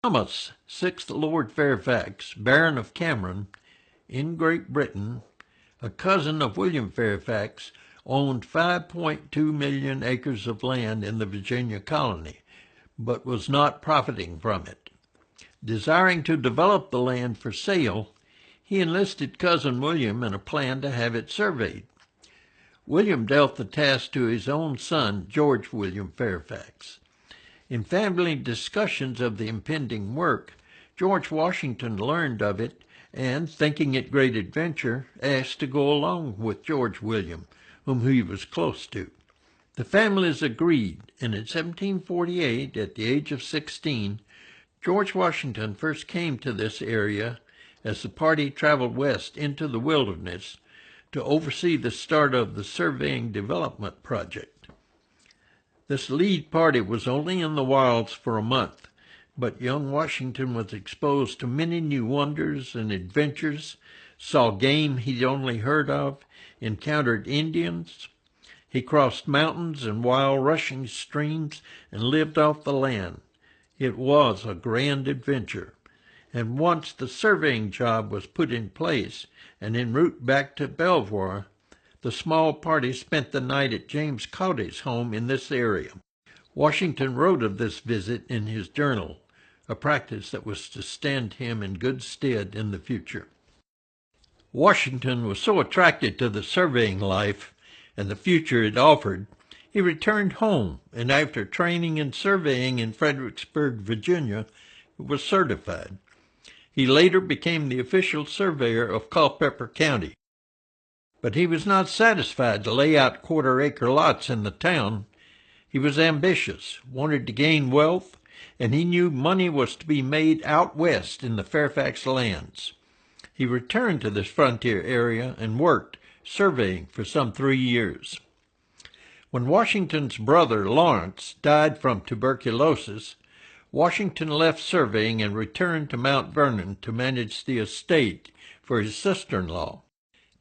Thomas, 6th Lord Fairfax, Baron of Cameron, in Great Britain, a cousin of William Fairfax, owned 5.2 million acres of land in the Virginia colony, but was not profiting from it. Desiring to develop the land for sale, he enlisted cousin William in a plan to have it surveyed. William dealt the task to his own son, George William Fairfax. In family discussions of the impending work, George Washington learned of it and, thinking it great adventure, asked to go along with George William, whom he was close to. The families agreed, and in 1748, at the age of 16, George Washington first came to this area as the party traveled west into the wilderness to oversee the start of the Surveying Development Project. This lead party was only in the wilds for a month, but young Washington was exposed to many new wonders and adventures, saw game he'd only heard of, encountered Indians. He crossed mountains and wild rushing streams and lived off the land. It was a grand adventure, and once the surveying job was put in place and en route back to Belvoir, the small party spent the night at James Cody's home in this area. Washington wrote of this visit in his journal, a practice that was to stand him in good stead in the future. Washington was so attracted to the surveying life and the future it offered, he returned home, and after training and surveying in Fredericksburg, Virginia, was certified. He later became the official surveyor of Culpeper County. But he was not satisfied to lay out quarter-acre lots in the town. He was ambitious, wanted to gain wealth, and he knew money was to be made out west in the Fairfax lands. He returned to this frontier area and worked, surveying for some 3 years. When Washington's brother, Lawrence, died from tuberculosis, Washington left surveying and returned to Mount Vernon to manage the estate for his sister-in-law.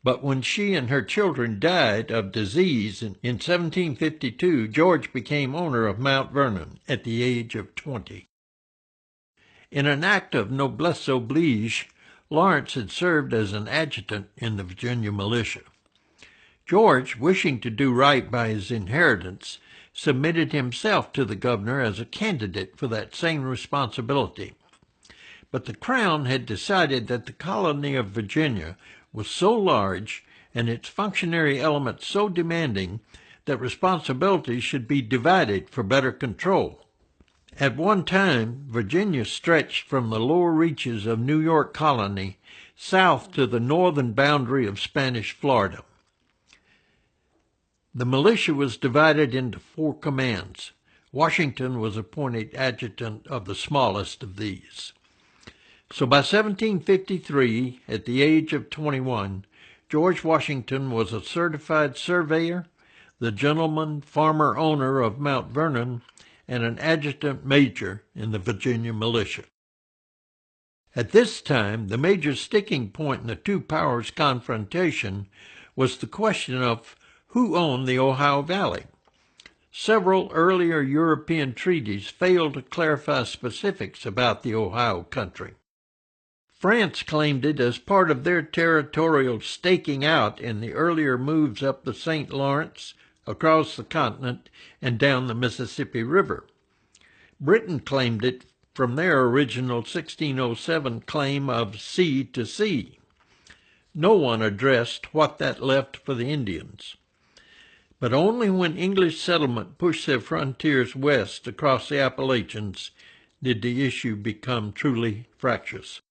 But when she and her children died of disease in 1752, George became owner of Mount Vernon at the age of 20. In an act of noblesse oblige, Lawrence had served as an adjutant in the Virginia militia. George, wishing to do right by his inheritance, submitted himself to the governor as a candidate for that same responsibility. But the Crown had decided that the colony of Virginia was so large and its functionary elements so demanding that responsibilities should be divided for better control. At one time, Virginia stretched from the lower reaches of New York Colony south to the northern boundary of Spanish Florida. The militia was divided into 4 commands. Washington was appointed adjutant of the smallest of these. So by 1753, at the age of 21, George Washington was a certified surveyor, the gentleman farmer owner of Mount Vernon, and an adjutant major in the Virginia militia. At this time, the major sticking point in the two powers' confrontation was the question of who owned the Ohio Valley. Several earlier European treaties failed to clarify specifics about the Ohio country. France claimed it as part of their territorial staking out in the earlier moves up the St. Lawrence, across the continent, and down the Mississippi River. Britain claimed it from their original 1607 claim of sea to sea. No one addressed what that left for the Indians. But only when English settlement pushed their frontiers west across the Appalachians did the issue become truly fractious.